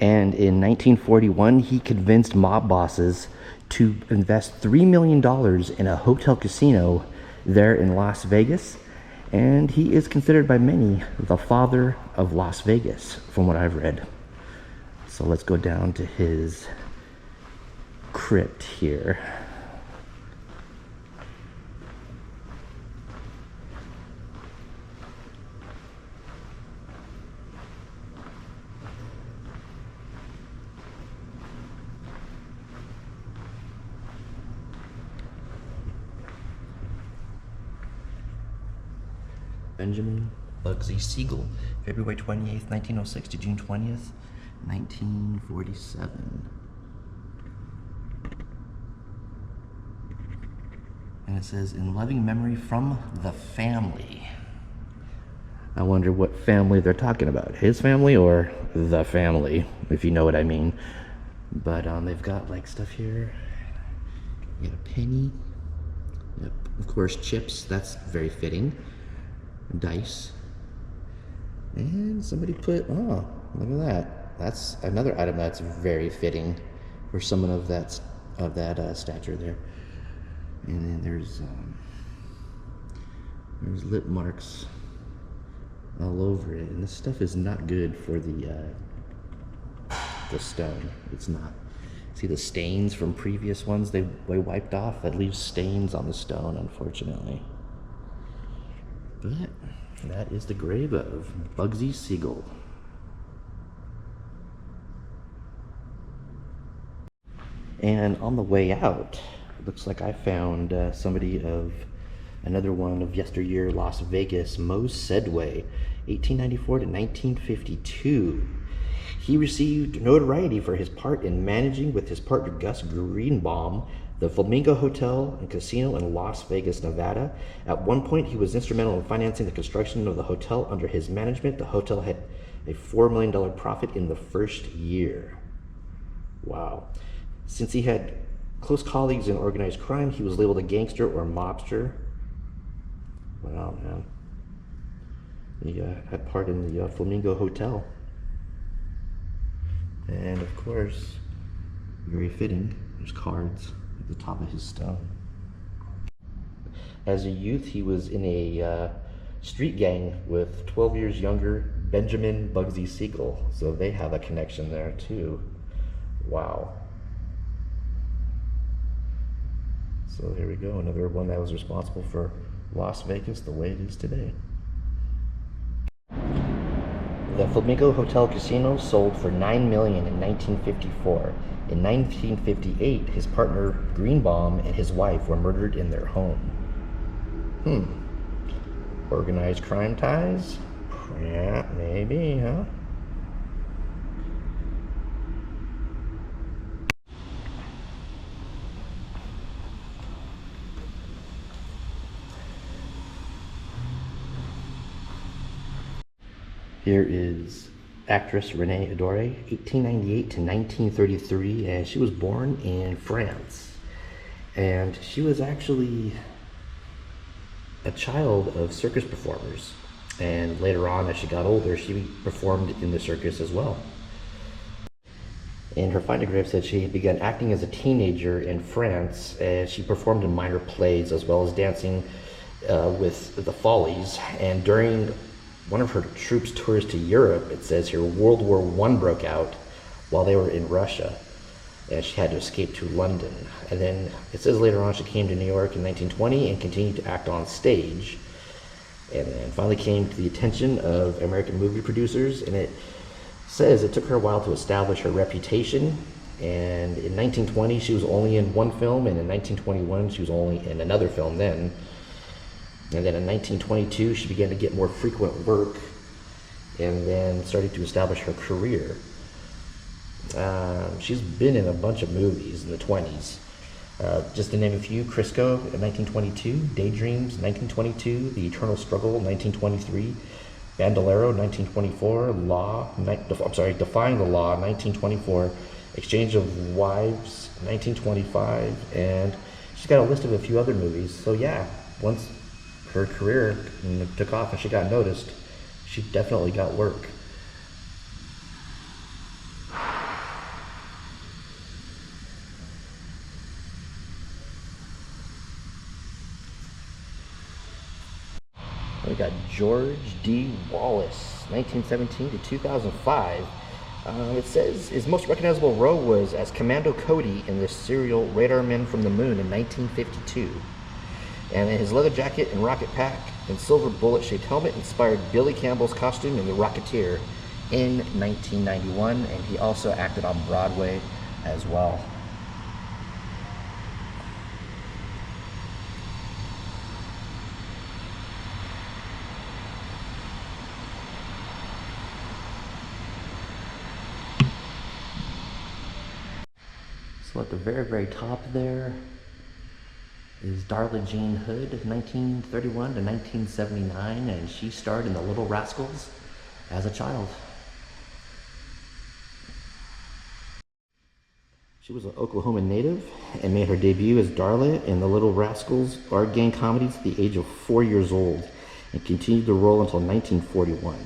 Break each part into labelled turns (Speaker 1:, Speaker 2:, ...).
Speaker 1: And in 1941, he convinced mob bosses to invest $3 million in a hotel casino there in Las Vegas. And he is considered by many the father of Las Vegas, from what I've read. So let's go down to his crypt here. Benjamin Bugsy Siegel, February 28th, 1906 to June 20th, 1947. And it says, in loving memory from the family. I wonder what family they're talking about. His family or the family, if you know what I mean. But they've got like stuff here. You got a penny. Yep. Of course, chips. That's very fitting. Dice. And somebody put, oh, look at that. That's another item that's very fitting for someone of that stature there. And then there's lip marks all over it, and this stuff is not good for the stone. It's not. See the stains from previous ones they wiped off? That leaves stains on the stone, unfortunately. But that is the grave of Bugsy Siegel. And on the way out, it looks like I found another one of yesteryear Las Vegas, Moe Sedway, 1894 to 1952. He received notoriety for his part in managing with his partner Gus Greenbaum the Flamingo Hotel and Casino in Las Vegas, Nevada. At one point, he was instrumental in financing the construction of the hotel under his management. The hotel had a $4 million profit in the first year. Wow. Since he had close colleagues in organized crime, he was labeled a gangster or mobster. Wow, man. He had part in the Flamingo Hotel. And of course, very fitting, there's cards at the top of his stone. As a youth, he was in a street gang with 12 years younger Benjamin Bugsy Siegel. So they have a connection there too. Wow. So here we go, another one that was responsible for Las Vegas the way it is today. The Flamingo Hotel Casino sold for $9 million in 1954. In 1958, his partner Greenbaum and his wife were murdered in their home. Organized crime ties? Yeah, maybe, huh? Here is actress Renee Adoree, 1898 to 1933, and she was born in France. And she was actually a child of circus performers. And later on, as she got older, she performed in the circus as well. And her photograph said she had begun acting as a teenager in France, and she performed in minor plays as well as dancing with the Follies. And during one of her troops' tours to Europe, it says here, World War I broke out while they were in Russia, and she had to escape to London. And then it says later on she came to New York in 1920 and continued to act on stage, and then finally came to the attention of American movie producers. And it says it took her a while to establish her reputation, and in 1920 she was only in one film, and in 1921 she was only in another film then. And then in 1922, she began to get more frequent work and then started to establish her career. She's been in a bunch of movies in the 20s. Just to name a few, Crisco in 1922, Daydreams 1922, The Eternal Struggle 1923, Bandolero 1924, Defying the Law 1924, Exchange of Wives 1925, and she's got a list of a few other movies. So yeah, once her career took off and she got noticed, she definitely got work. got George D. Wallace, 1917 to 2005. It says his most recognizable role was as Commando Cody in the serial Radar Men from the Moon in 1952. And his leather jacket and rocket pack and silver bullet-shaped helmet inspired Billy Campbell's costume in The Rocketeer in 1991, and he also acted on Broadway as well. So at the very, very top there is Darla Jane Hood, 1931 to 1979, and she starred in The Little Rascals as a child. She was an Oklahoma native and made her debut as Darla in The Little Rascals art gang comedies at the age of 4 years old and continued the role until 1941.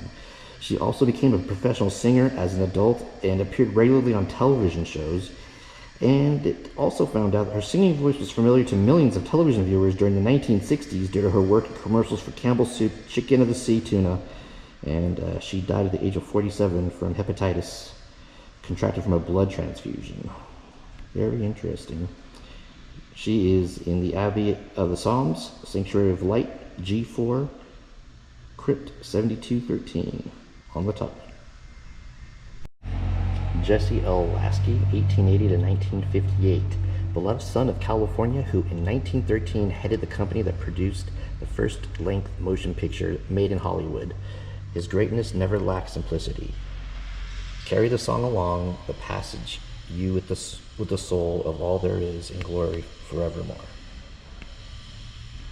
Speaker 1: She also became a professional singer as an adult and appeared regularly on television shows. And it also found out that her singing voice was familiar to millions of television viewers during the 1960s due to her work in commercials for Campbell's Soup, Chicken of the Sea Tuna, and she died at the age of 47 from hepatitis, contracted from a blood transfusion. Very interesting. She is in the Abbey of the Psalms, Sanctuary of Light, G4, Crypt 7213 on the top. Jesse L. Lasky, 1880 to 1958, beloved son of California who in 1913 headed the company that produced the first-length motion picture made in Hollywood. His greatness never lacked simplicity. Carry the song along, the passage, you with the soul of all there is in glory forevermore.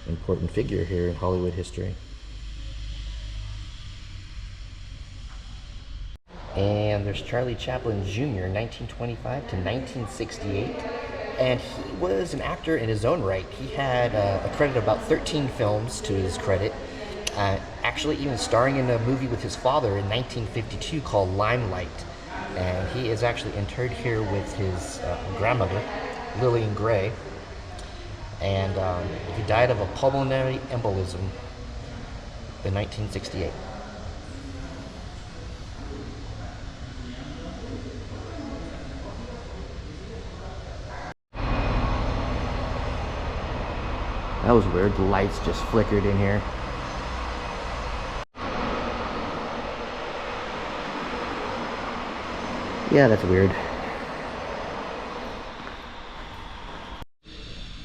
Speaker 1: Important figure here in Hollywood history. And there's Charlie Chaplin Jr., 1925 to 1968. And he was an actor in his own right. He had a credit of about 13 films to his credit. Actually even starring in a movie with his father in 1952 called Limelight. And he is actually interred here with his grandmother, Lillian Gray. And he died of a pulmonary embolism in 1968. That was weird, the lights just flickered in here. Yeah, that's weird.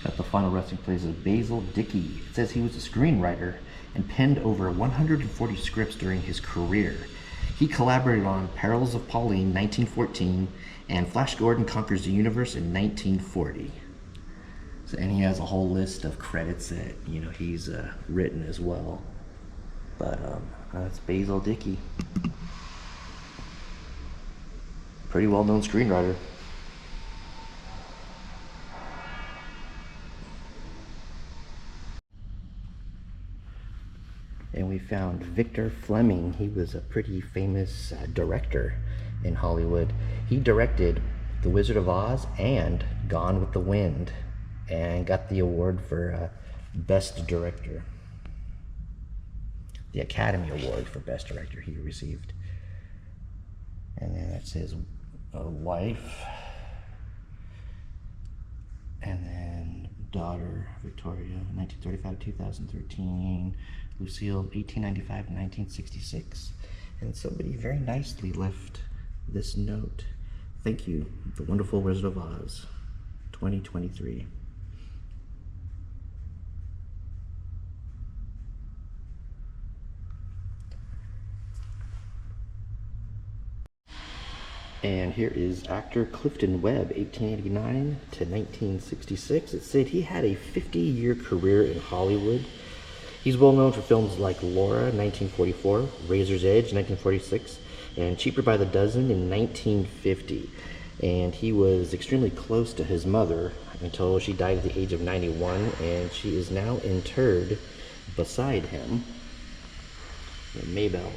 Speaker 1: Got the final resting place of Basil Dickey. It says he was a screenwriter and penned over 140 scripts during his career. He collaborated on Perils of Pauline, 1914, and Flash Gordon Conquers the Universe in 1940. So, and he has a whole list of credits that, you know, he's written as well. But that's Basil Dickey. Pretty well-known screenwriter. And we found Victor Fleming. He was a pretty famous director in Hollywood. He directed The Wizard of Oz and Gone with the Wind, and got the award for Best Director. The Academy Award for Best Director he received. And then that's his wife. And then daughter, Victoria, 1935 to 2013. Lucille, 1895 to 1966. And somebody very nicely left this note. Thank you, The Wonderful Wizard of Oz, 2023. And here is actor Clifton Webb, 1889 to 1966. It said he had a 50-year career in Hollywood. He's well known for films like Laura, 1944, Razor's Edge, 1946, and Cheaper by the Dozen in 1950. And he was extremely close to his mother until she died at the age of 91, and she is now interred beside him in Maybell,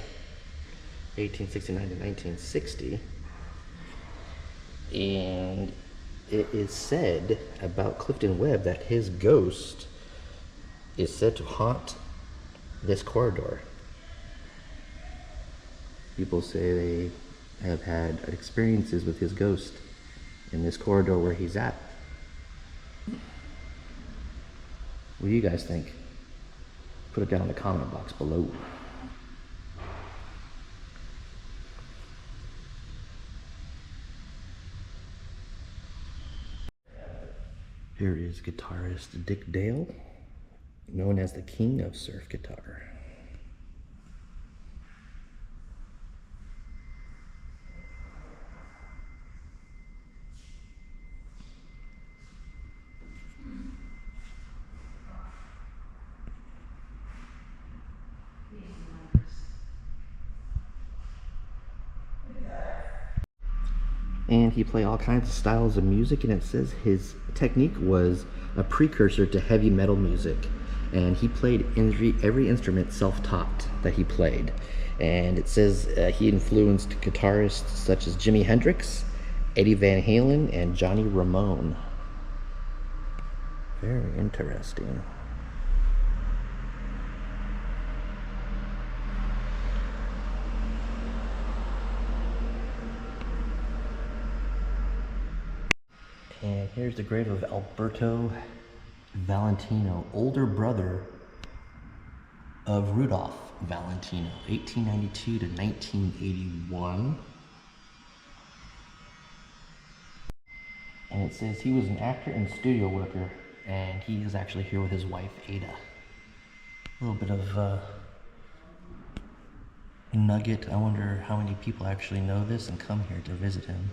Speaker 1: 1869 to 1960. And it is said about Clifton Webb that his ghost is said to haunt this corridor. People say they have had experiences with his ghost in this corridor where he's at. What do you guys think? Put it down in the comment box below. Here is guitarist Dick Dale, known as the king of surf guitar. And he played all kinds of styles of music, and it says his technique was a precursor to heavy metal music. And he played every instrument self-taught that he played. And it says he influenced guitarists such as Jimi Hendrix, Eddie Van Halen, and Johnny Ramone. Very interesting. And here's the grave of Alberto Valentino, older brother of Rudolph Valentino, 1892 to 1981. And it says he was an actor and studio worker, and he is actually here with his wife, Ada. A little bit of nugget. I wonder how many people actually know this and come here to visit him.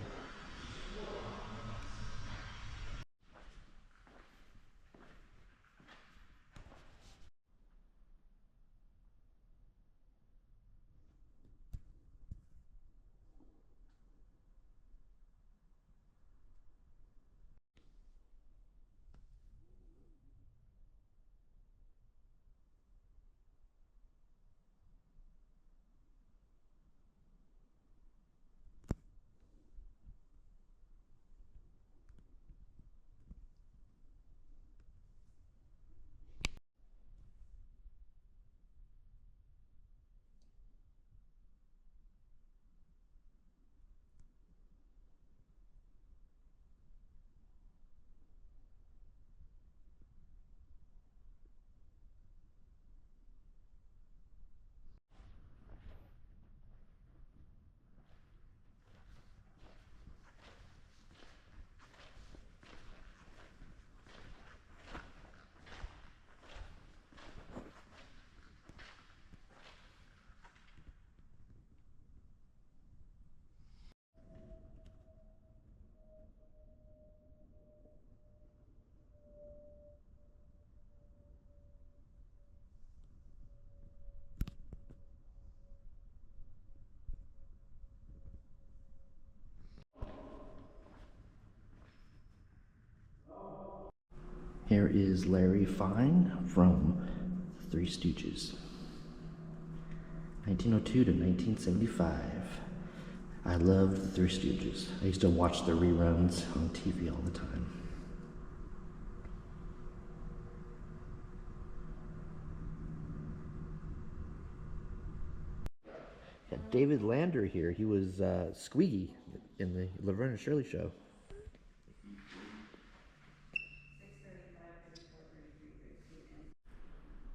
Speaker 1: Here is Larry Fine from Three Stooges, 1902 to 1975. I loved the Three Stooges. I used to watch the reruns on TV all the time. Got David Lander here. He was Squeaky in the Laverne and Shirley show.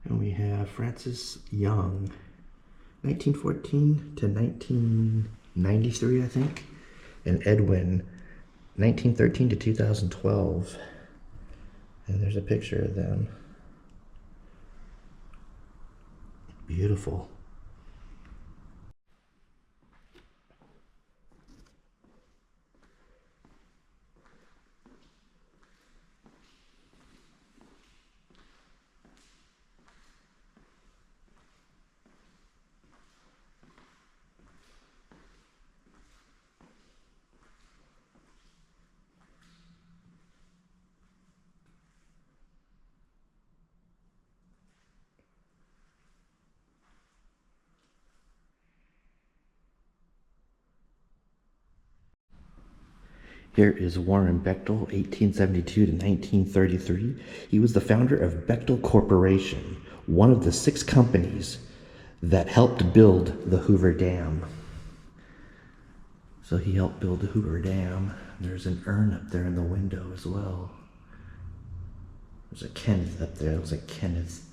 Speaker 1: And we have Francis Young, 1914 to 1993, I think. And Edwin, 1913 to 2012. And there's a picture of them. Beautiful. Here is Warren Bechtel, 1872 to 1933. He was the founder of Bechtel Corporation, one of the 6 companies that helped build the Hoover Dam. So he helped build the Hoover Dam. There's an urn up there in the window as well. There's a Kenneth up there. It looks like Kenneth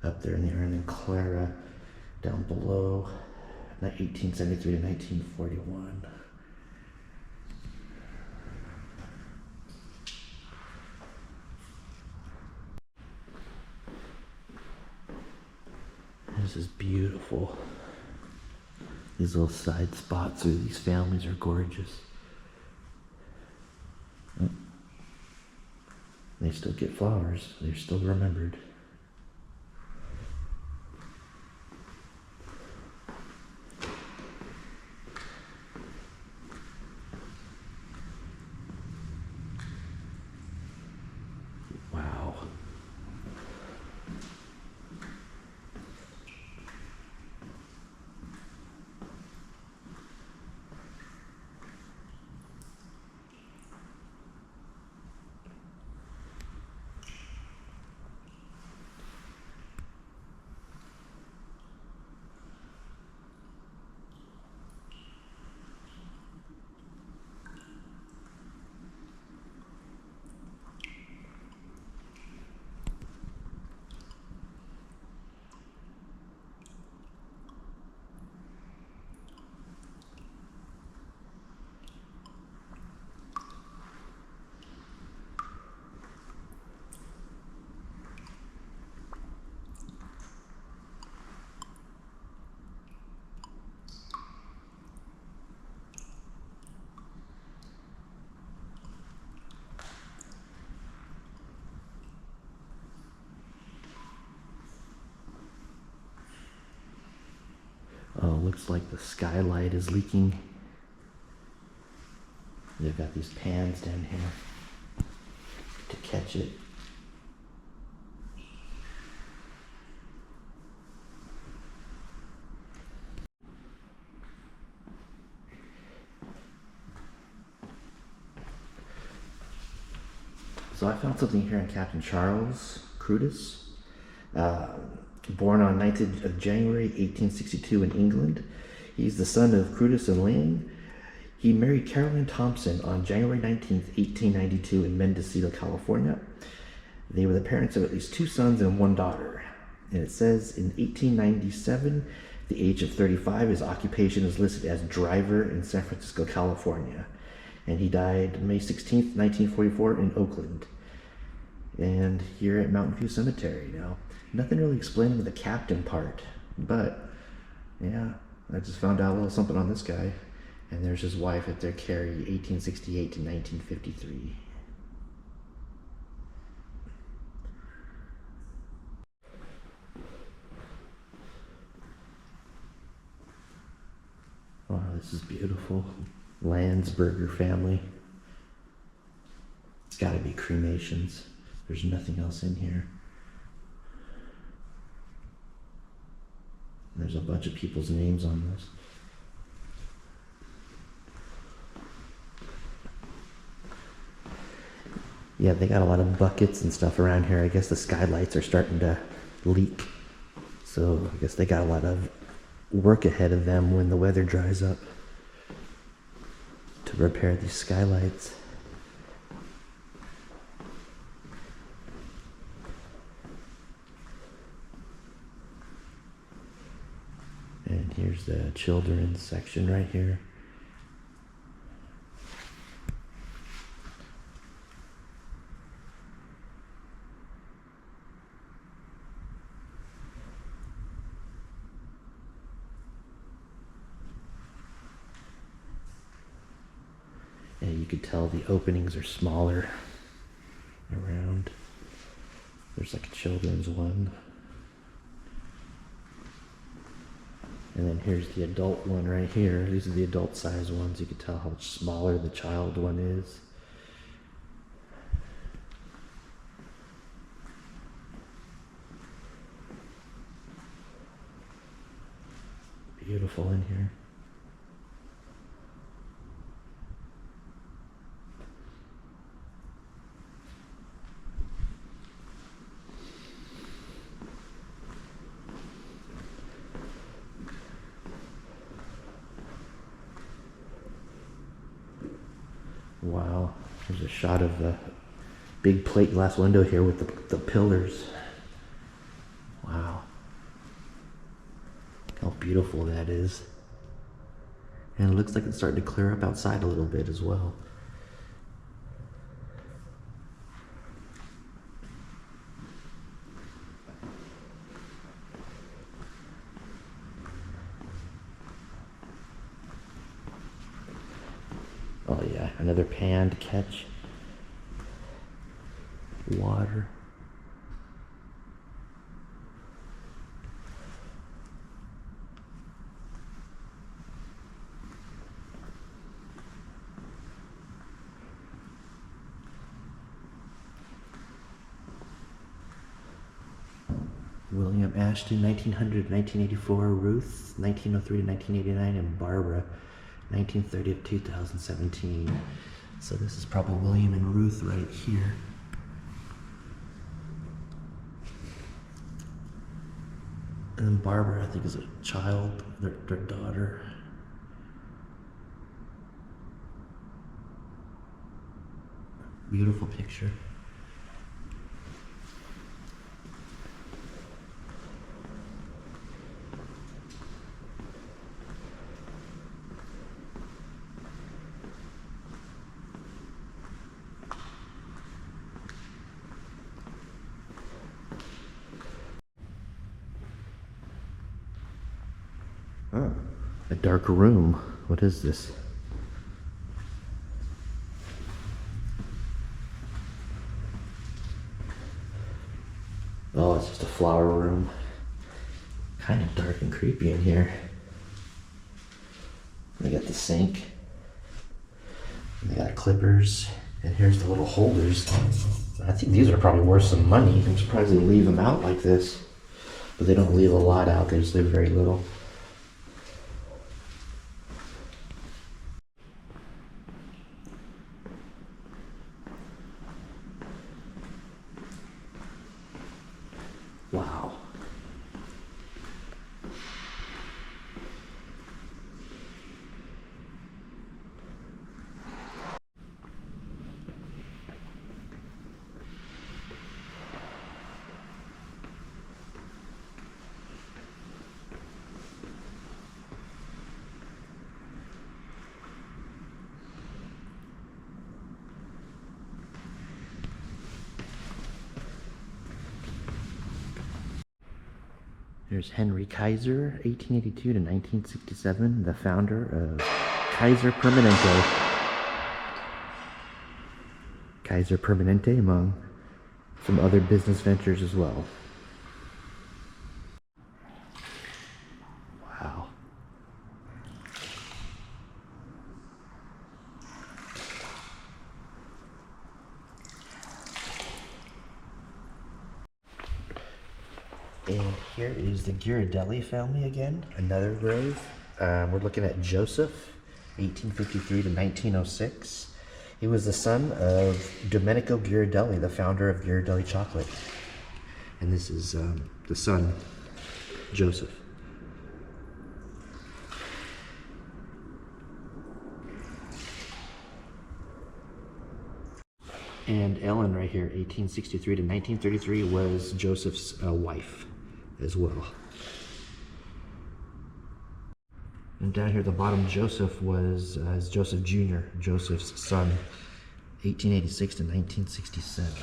Speaker 1: up there in the urn, and Clara down below. 1873 to 1941. This is beautiful. These little side spots where these families are gorgeous. They still get flowers. They're still remembered. Wow. Oh, looks like the skylight is leaking. They've got these pans down here to catch it. So I found something here on Captain Charles Crudis. Born on 19th of January 1862 in England. He's the son of Crudis and Lane. He married Caroline Thompson on January 19th, 1892 in Mendocino, California. They were the parents of at least 2 sons and 1 daughter. And it says in 1897, the age of 35, his occupation is listed as driver in San Francisco, California. And he died May 16th, 1944 in Oakland. And here at Mountain View Cemetery now. Nothing really explaining the captain part, but yeah, I just found out a little something on this guy. And there's his wife at their Carrie, 1868 to 1953. Wow, this is beautiful. Landsberger family. It's got to be cremations. There's nothing else in here. There's a bunch of people's names on this. Yeah, they got a lot of buckets and stuff around here. I guess the skylights are starting to leak. So I guess they got a lot of work ahead of them when the weather dries up to repair these skylights. And here's the children's section right here. Yeah, you could tell the openings are smaller around. There's like a children's one. And then here's the adult one right here. These are the adult size ones. You can tell how much smaller the child one is. Beautiful in here. Wow, there's a shot of the big plate glass window here with the pillars. Wow. How beautiful that is. And it looks like it's starting to clear up outside a little bit as well. Oh yeah, another pan to catch water. William Ashton, 1900 to 1984, Ruth, 1903 to 1989, and Barbara, 1930 to 2017. So this is probably William and Ruth right here. And then Barbara, I think, is a child, their daughter. Beautiful picture. Oh, a dark room. What is this? Oh, it's just a flower room. Kind of dark and creepy in here. They got the sink. They got clippers. And here's the little holders. I think these are probably worth some money. I'm surprised they leave them out like this. But they don't leave a lot out. They just leave very little. Wow. There's Henry Kaiser, 1882 to 1967, the founder of Kaiser Permanente. Kaiser Permanente, among some other business ventures as well. Wow. And here is the Ghirardelli family again, another grave. We're looking at Joseph, 1853 to 1906. He was the son of Domenico Ghirardelli, the founder of Ghirardelli chocolate. And this is the son, Joseph. And Ellen right here, 1863 to 1933, was Joseph's wife as well. And down here at the bottom, Joseph was Joseph Jr., Joseph's son, 1886 to 1967.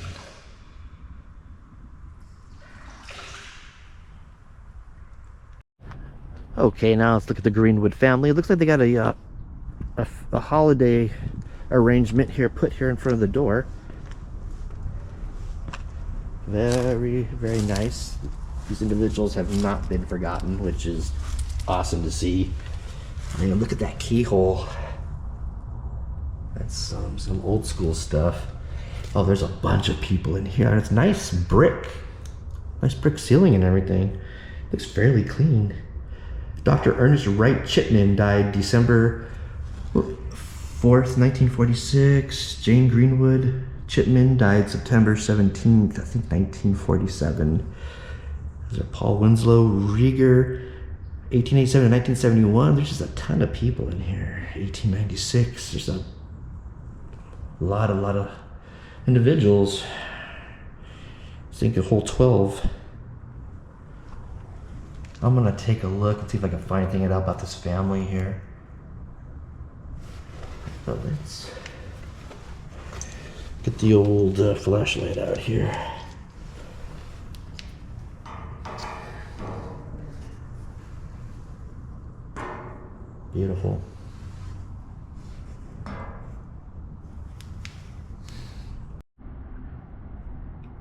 Speaker 1: Okay, now let's look at the Greenwood family. It looks like they got a holiday arrangement here, put here in front of the door. Very, very nice. These individuals have not been forgotten, which is awesome to see. I mean, look at that keyhole. That's some old school stuff. Oh, there's a bunch of people in here. And it's nice brick ceiling and everything. Looks fairly clean. Dr. Ernest Wright Chipman died December 4th, 1946. Jane Greenwood Chipman died September 17th, I think 1947. There's Paul Winslow Rieger, 1887 to 1971. There's just a ton of people in here. 1896. There's a A lot of individuals. I think a whole 12. I'm gonna take a look and see if I can find anything out about this family here. But let's get the old flashlight out here. Beautiful.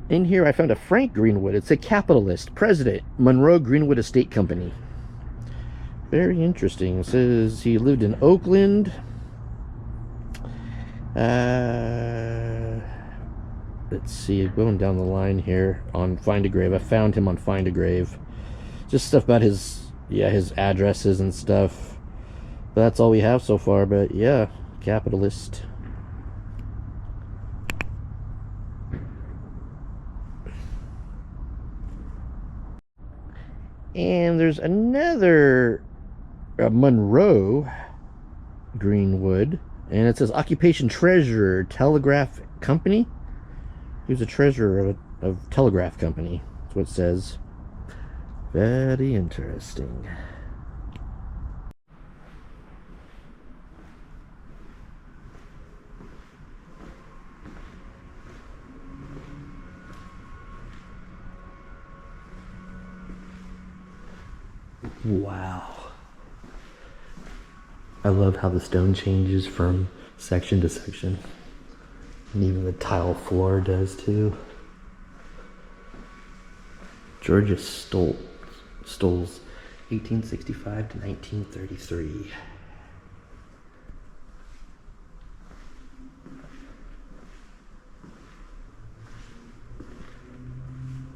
Speaker 1: In here I found a Frank Greenwood. It's a capitalist, president, Monroe Greenwood Estate Company. Very interesting. It says he lived in Oakland. Let's see, going down the line here on Find a Grave. I found him on Find a Grave. Just stuff about his addresses and stuff. But that's all we have so far. But yeah, capitalist. And there's another Monroe Greenwood, and it says occupation treasurer, telegraph company. He was a treasurer of telegraph company. That's what it says. Very interesting. Wow. I love how the stone changes from section to section. And even the tile floor does too. Georgia Stoles, 1865 to 1933.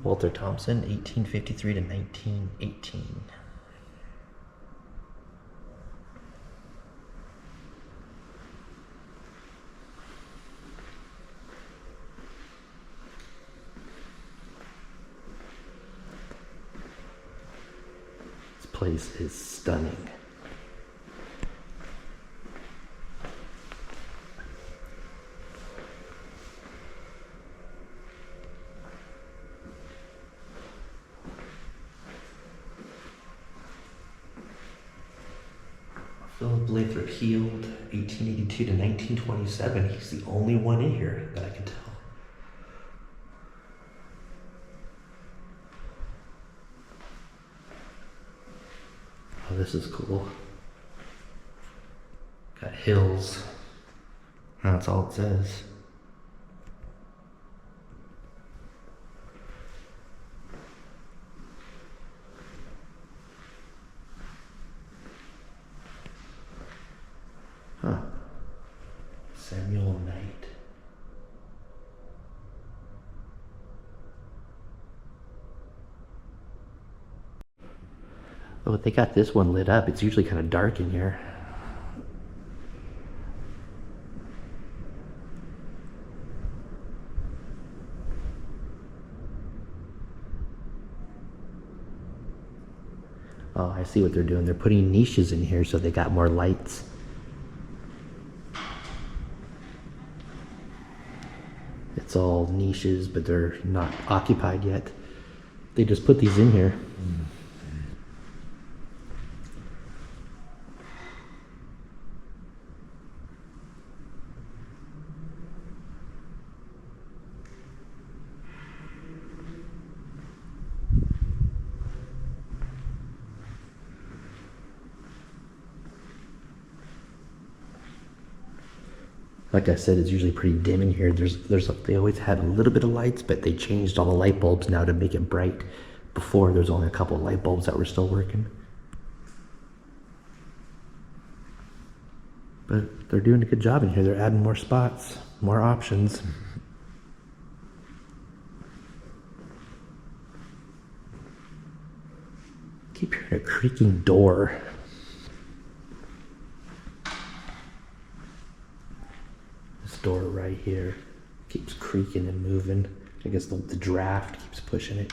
Speaker 1: Walter Thompson, 1853 to 1918. Place is stunning. Philip Lathrop healed 1882 to 1927. He's the only one in here that I can tell. Oh, this is cool. Got hills. That's all it says. Huh. Samuel Knight. Oh, they got this one lit up. It's usually kind of dark in here. Oh, I see what they're doing. They're putting niches in here so they got more lights. It's all niches, but they're not occupied yet. They just put these in here. Like I said, it's usually pretty dim in here. They always had a little bit of lights, but they changed all the light bulbs now to make it bright. Before, there's only a couple of light bulbs that were still working. But they're doing a good job in here. They're adding more spots, more options. Keep hearing a creaking door. Door right here keeps creaking and moving. I guess the draft keeps pushing it.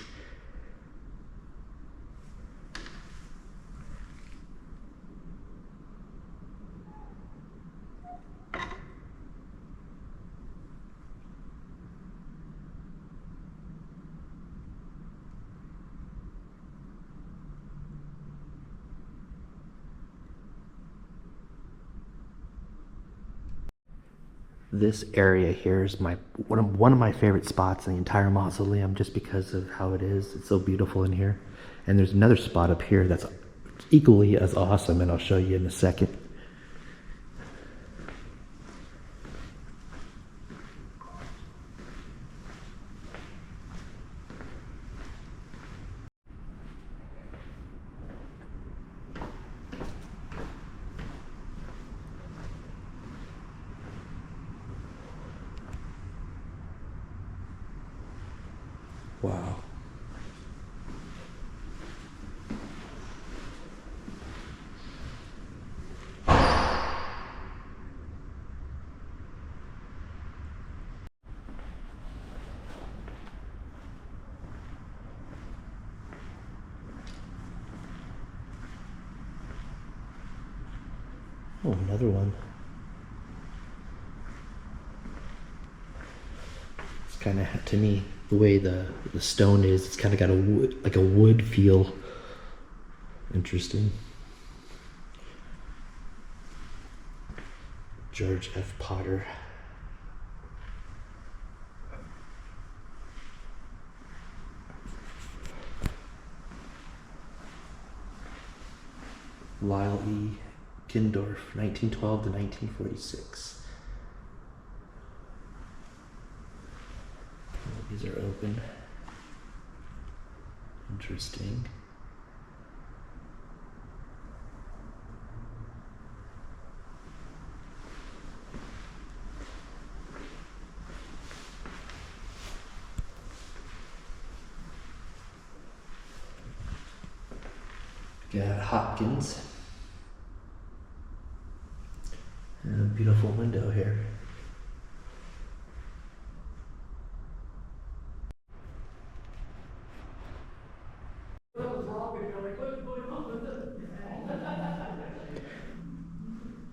Speaker 1: This area here is one of my favorite spots in the entire mausoleum, just because of how it is. It's so beautiful in here. And there's another spot up here that's equally as awesome, and I'll show you in a second. Wow. Oh, another one. It's kind of, to me, the way the stone is, it's kind of got a wood, like a wood feel. Interesting. George F. Potter. Lyle E. Kindorf, 1912 to 1946. These are open. Interesting. Got Hopkins. And a beautiful window here.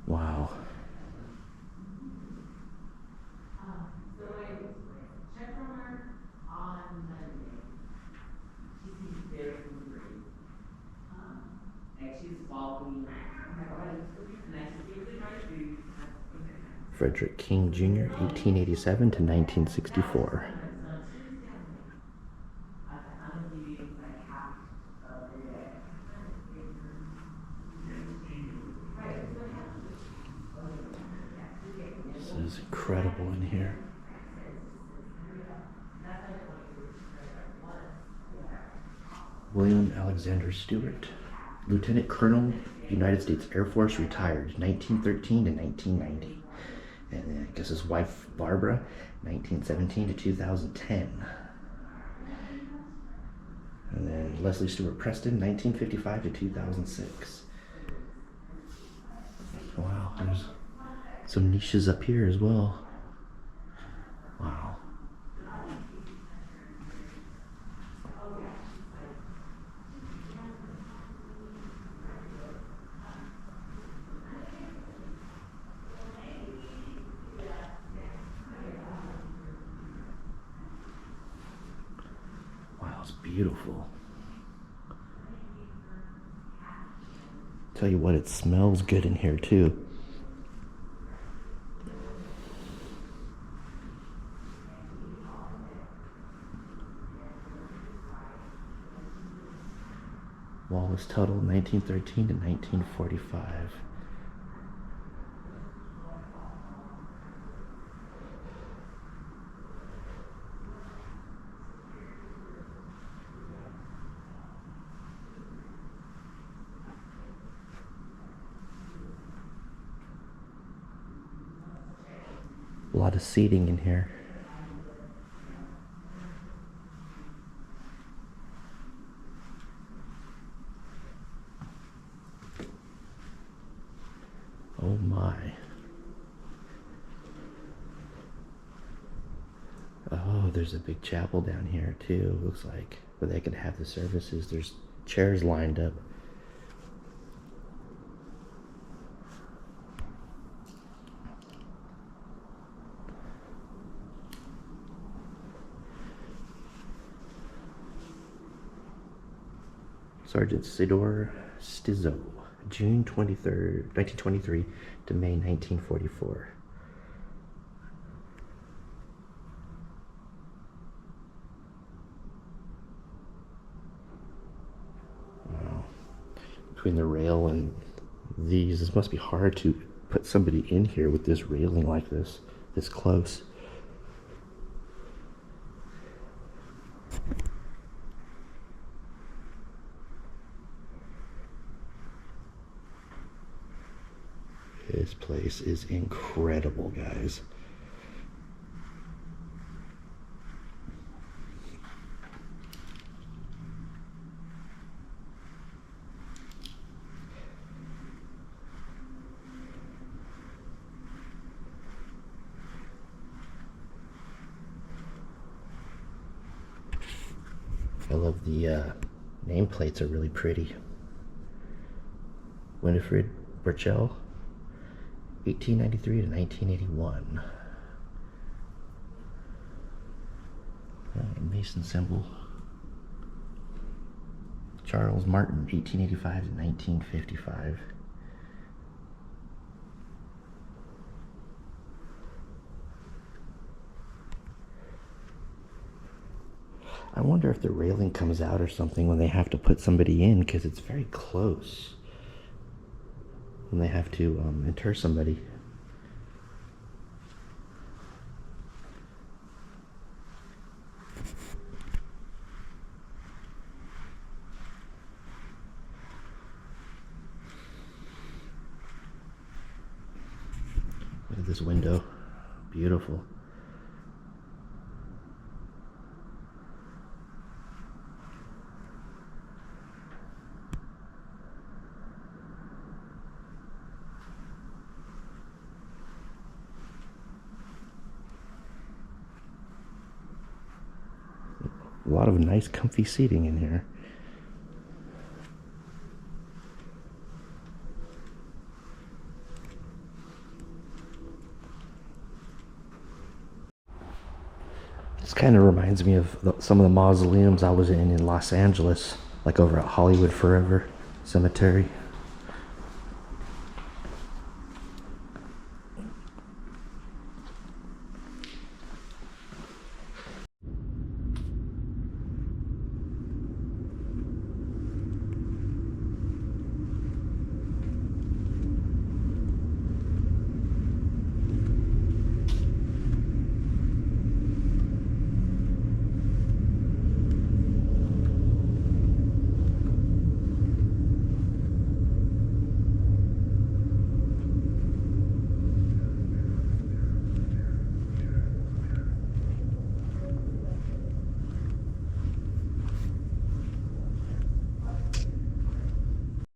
Speaker 1: Wow.
Speaker 2: So I checked on her on Monday. She seems very great. And she's following. I'm like, oh, and I just gave my food.
Speaker 1: Frederick King Jr., 1887 to 1964. This is incredible in here. William Alexander Stewart, Lieutenant Colonel, United States Air Force, retired 1913 to 1990. And then I guess his wife Barbara, 1917 to 2010. And then Leslie Stewart Preston, 1955 to 2006. Wow, there's some niches up here as well. Wow. Wow, it's beautiful. Tell you what, it smells good in here too. Wallace Tuttle, 1913 to 1945. A lot of seating in here. Oh my. Oh, there's a big chapel down here too, looks like, where they could have the services. There's chairs lined up. Sergeant Sidor Stizzo, June 23rd, 1923 to May 1944. between the rail and these. This must be hard to put somebody in here with this railing like this close. This place is incredible, guys. I love the nameplates, are really pretty. Winifred Burchell, 1893 to 1981. Mason symbol. Charles Martin, 1885 to 1955. I wonder if the railing comes out or something when they have to put somebody in, because it's very close when they have to inter somebody. Look at this window. Beautiful. A lot of nice comfy seating in here. This kind of reminds me of some of the mausoleums I was in Los Angeles, like over at Hollywood Forever Cemetery.